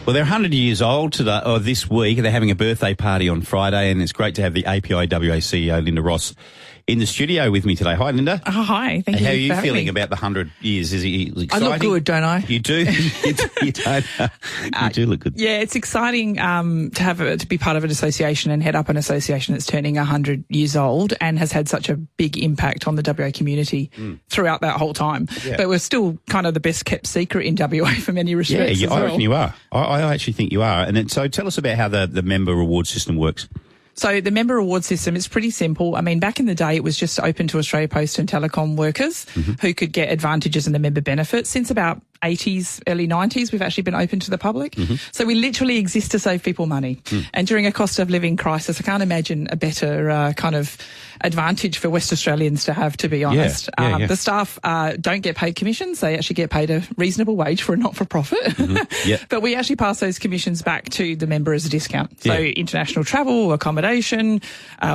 Well, they're 100 years old today, or this week. They're having a birthday party on Friday, and it's great to have the API WA CEO, Linda Ross, in the studio with me today. Hi, Linda. Oh, hi. Thank you. How are you feeling about the 100 years? Is it exciting? I look good, don't I? You do. You don't. You do look good. Yeah, it's exciting to be part of an association and head up an association that's turning 100 years old and has had such a big impact on the WA community throughout that whole time. Yeah. But we're still kind of the best kept secret in WA for many respects. Yeah, I well. reckon you are. I actually think you are. And so tell us about how the member reward system works. So the member reward system is pretty simple. I mean, back in the day, it was just open to Australia Post and Telecom workers who could get advantages in the member benefits. Since about 80s, early 90s, we've actually been open to the public. So we literally exist to save people money. And during a cost of living crisis, I can't imagine a better kind of advantage for West Australians to have, to be honest. The staff don't get paid commissions. They actually get paid a reasonable wage for a not-for-profit. But we actually pass those commissions back to the member as a discount. So international travel, accommodation,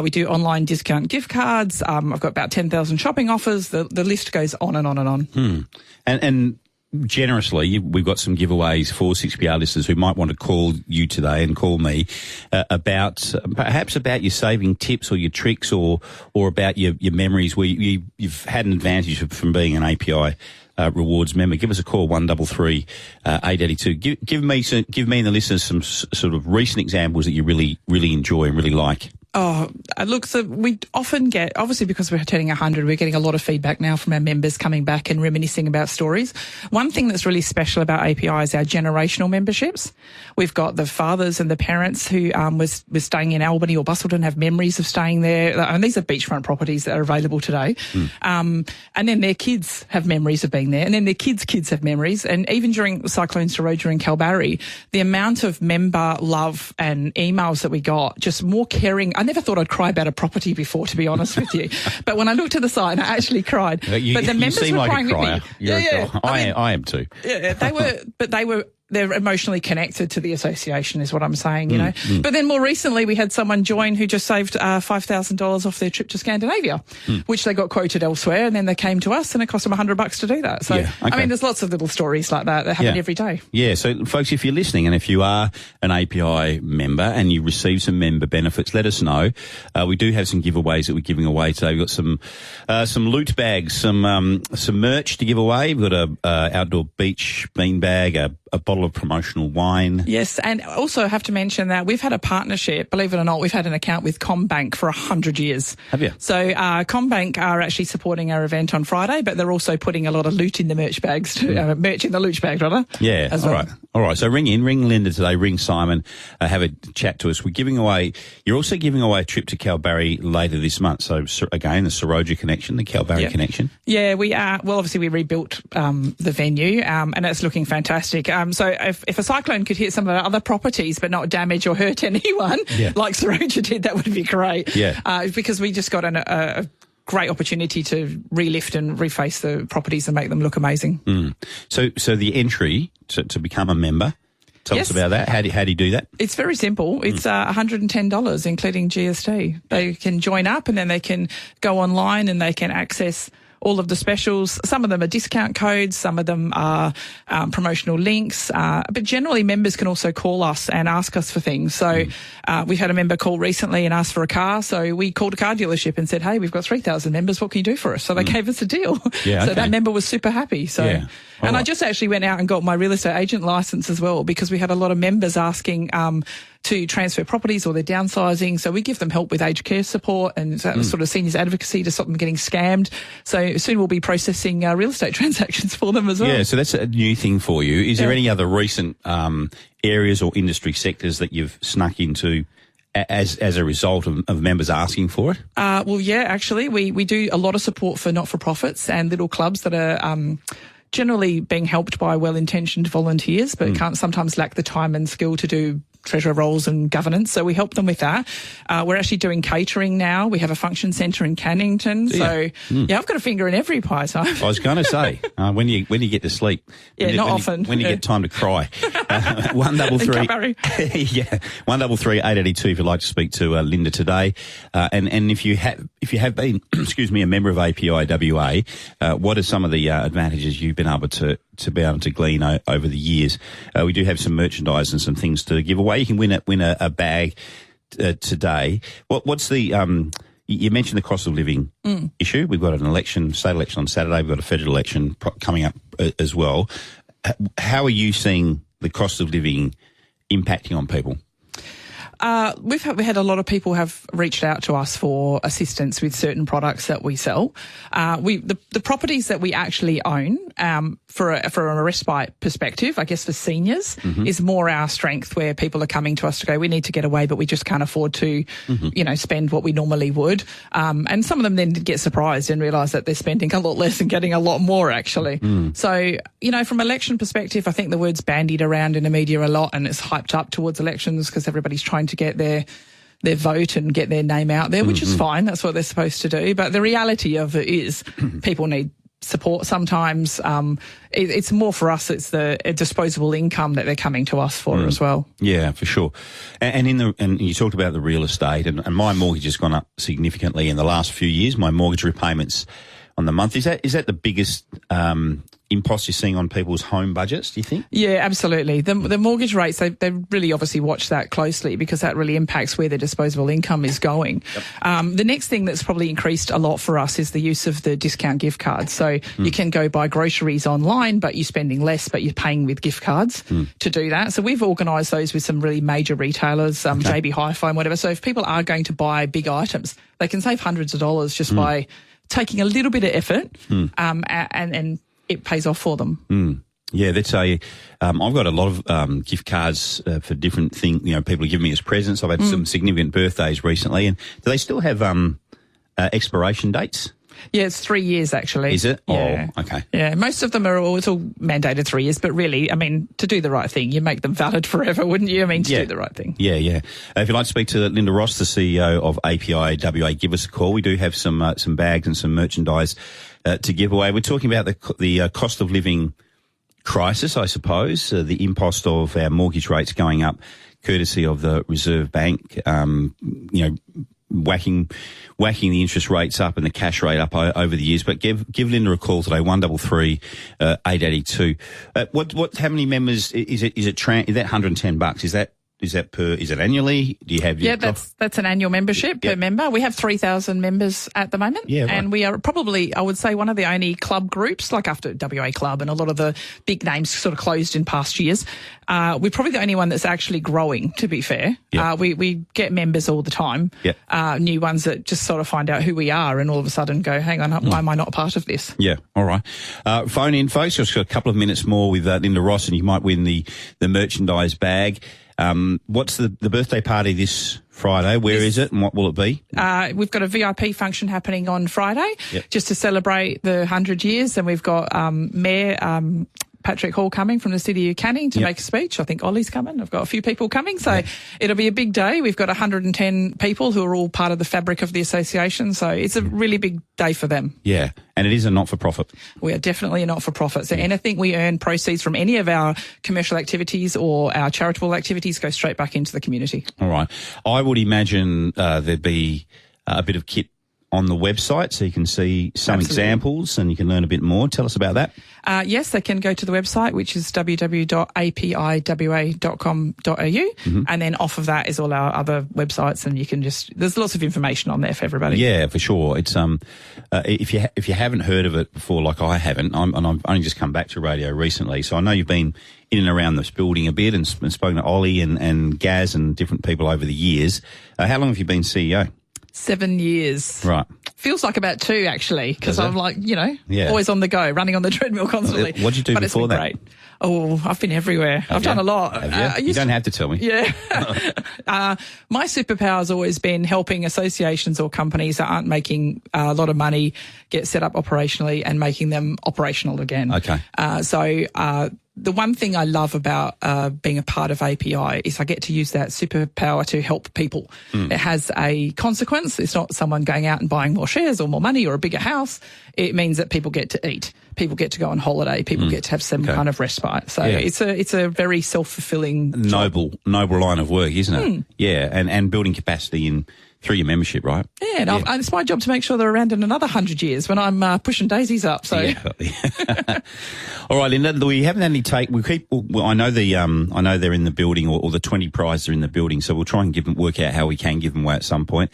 we do online discount gift cards. I've got about 10,000 shopping offers. The list goes on and on and on. And generously, we've got some giveaways for 6PR listeners who might want to call you today and call me perhaps about your saving tips or your tricks or about your memories where you've had an advantage from being an API rewards member. Give us a call, 133882. Give me and the listeners some sort of recent examples that you really, really enjoy and really like. Oh, look, so we often get, obviously because we're turning 100, we're getting a lot of feedback now from our members coming back and reminiscing about stories. One thing that's really special about API is our generational memberships. We've got the fathers and the parents who was staying in Albany or Busselton, have memories of staying there. And these are beachfront properties that are available today. And then their kids have memories of being there. And then their kids have memories. And even during Cyclone Seroja in Kalbarri, the amount of member love and emails that we got, just more caring. I never thought I'd cry about a property before, to be honest with you. But when I looked at the site, I actually cried. But the members were crying with me. I am too. Yeah, they're emotionally connected to the association is what I'm saying, you know. But then more recently we had someone join who just saved $5,000 off their trip to Scandinavia, which they got quoted elsewhere, and then they came to us and it cost them $100 to do that. So, I mean, there's lots of little stories like that happen every day. Yeah, so folks, if you're listening and if you are an API member and you receive some member benefits, let us know. We do have some giveaways that we're giving away today. We've got some loot bags, some merch to give away. We've got a outdoor beach bean bag, a bottle of promotional wine. Yes, and also I have to mention that we've had a partnership, believe it or not, we've had an account with CommBank for 100 years. Have you? So CommBank are actually supporting our event on Friday, but they're also putting a lot of loot in the merch bags, merch in the loot bag, rather. Yeah, as well. All right. So ring Linda today, ring Simon, have a chat to us. You're also giving away a trip to Kalbarri later this month. So again, the Seroja connection, the Kalbarri connection. Yeah, we are. Well, obviously we rebuilt the venue, and it's looking fantastic. So if a cyclone could hit some of our other properties but not damage or hurt anyone, like Seroja did, that would be great. Yeah. Because we just got a great opportunity to relift and reface the properties and make them look amazing. So the entry to become a member, tell us about that. How do you do that? It's very simple. It's $110, including GST. They can join up and then they can go online and they can access all of the specials. Some of them are discount codes, some of them are promotional links, but generally members can also call us and ask us for things. So we've had a member call recently and ask for a car, so we called a car dealership and said, hey, we've got 3,000 members, what can you do for us? So they gave us a deal. So that member was super happy. So, I just actually went out and got my real estate agent license as well, because we had a lot of members asking to transfer properties or they're downsizing. So we give them help with aged care support and sort of seniors advocacy to stop them getting scammed. So soon we'll be processing real estate transactions for them as well. Yeah, so that's a new thing for you. Is there any other recent areas or industry sectors that you've snuck into as a result of members asking for it? Well, yeah, actually, we do a lot of support for not-for-profits and little clubs that are generally being helped by well-intentioned volunteers, but can't sometimes lack the time and skill to do treasurer roles and governance, so we help them with that. We're actually doing catering now. We have a function centre in Cannington, so I've got a finger in every pie. So I was going to say, when you get to sleep, not often. When you get time to cry, 133, 133 882 if you'd like to speak to Linda today, and if you have been, excuse me, a member of API WA, what are some of the advantages you've been able to glean over the years? We do have some merchandise and some things to give away. You can win a bag today. What's the you mentioned the cost of living issue. We've got an state election on Saturday. We've got a federal election coming up as well. How are you seeing the cost of living impacting on people? We had a lot of people have reached out to us for assistance with certain products that we sell. The properties that we actually own, for a respite perspective, I guess for seniors, is more our strength, where people are coming to us to go, we need to get away, but we just can't afford to, spend what we normally would. And some of them then get surprised and realise that they're spending a lot less and getting a lot more, actually. So, from election perspective, I think the word's bandied around in the media a lot, and it's hyped up towards elections because everybody's trying to get their vote and get their name out there, which is fine. That's what they're supposed to do. But the reality of it is people need support sometimes. It's more for us, it's the disposable income that they're coming to us for as well. Yeah, for sure. And you talked about the real estate, and my mortgage has gone up significantly in the last few years. My mortgage repayments on the month, is that the biggest impost you're seeing on people's home budgets, do you think? Yeah, absolutely. The mortgage rates, they really obviously watch that closely because that really impacts where their disposable income is going. Yep. The next thing that's probably increased a lot for us is the use of the discount gift cards. So you can go buy groceries online, but you're spending less, but you're paying with gift cards to do that. So we've organised those with some really major retailers, JB Hi-Fi and whatever. So if people are going to buy big items, they can save hundreds of dollars just by taking a little bit of effort, and it pays off for them. Yeah, that's I've got a lot of gift cards for different things. People are giving me as presents. I've had some significant birthdays recently, and do they still have expiration dates? Yeah, it's 3 years actually. Is it? Yeah. Oh, okay. Yeah, most of them it's all mandated 3 years, but really, to do the right thing, you make them valid forever, wouldn't you? To do the right thing. Yeah. If you'd like to speak to Linda Ross, the CEO of API WA, give us a call. We do have some bags and some merchandise to give away. We're talking about the cost of living crisis, I suppose, the impost of our mortgage rates going up, courtesy of the Reserve Bank, whacking the interest rates up and the cash rate up over the years. But give Linda a call today, 133 882. How many members is it? Is that $110? Is it annually? Do you have? Yeah, that's an annual membership per member. We have 3,000 members at the moment. Yeah, right. And we are probably, I would say, one of the only club groups, like after WA Club and a lot of the big names sort of closed in past years. We're probably the only one that's actually growing, to be fair. Yep. We get members all the time. Yep. New ones that just sort of find out who we are and all of a sudden go, hang on, why am I not part of this? Yeah, all right. Phone in, folks. Just got a couple of minutes more with Linda Ross and you might win the merchandise bag. What's the birthday party this Friday? Where is it and what will it be? We've got a VIP function happening on Friday just to celebrate the 100 years, and we've got Mayor Patrick Hall coming from the City of Canning to make a speech. I think Ollie's coming. I've got a few people coming, so it'll be a big day. We've got 110 people who are all part of the fabric of the association, so it's a really big day for them. Yeah, and it is a not-for-profit. We are definitely a not-for-profit, so anything we earn, proceeds from any of our commercial activities or our charitable activities, go straight back into the community. All right. I would imagine there'd be a bit of kit on the website so you can see some examples and you can learn a bit more. Tell us about that. Yes, they can go to the website, which is www.apiwa.com.au, and then off of that is all our other websites, and you can there's lots of information on there for everybody. Yeah, for sure. It's if you haven't heard of it before, like I haven't, I've only just come back to radio recently, so I know you've been in and around this building a bit and spoken to Ollie and Gaz and different people over the years. How long have you been CEO? 7 years. Right. Feels like about 2, actually, because I'm like, always on the go, running on the treadmill constantly. What did you do before that? Great. Oh, I've been everywhere. I've done a lot. Have you? You don't have to tell me. Yeah. My superpower has always been helping associations or companies that aren't making a lot of money get set up operationally and making them operational again. Okay. the one thing I love about being a part of API is I get to use that superpower to help people. It has a consequence. It's not someone going out and buying more shares or more money or a bigger house. It means that people get to eat. People get to go on holiday. People get to have some kind of respite. So it's a very self-fulfilling noble line of work, isn't it? Yeah, and building capacity through your membership, right? Yeah, and it's my job to make sure they're around in another 100 years when I'm pushing daisies up. So, all right, Linda. We haven't had any take. We keep. Well, I know they're in the building, or the 20 prizes are in the building. So we'll try and work out how we can give them away at some point.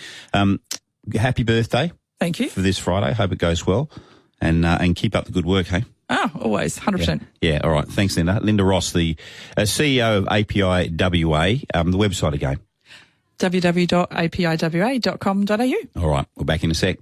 Happy birthday! Thank you for this Friday. Hope it goes well, and keep up the good work. Hey. Oh, always, 100%. Yeah. All right. Thanks, Linda. Linda Ross, the CEO of API WA. The website again. www.apiwa.com.au. All right, we're back in a sec.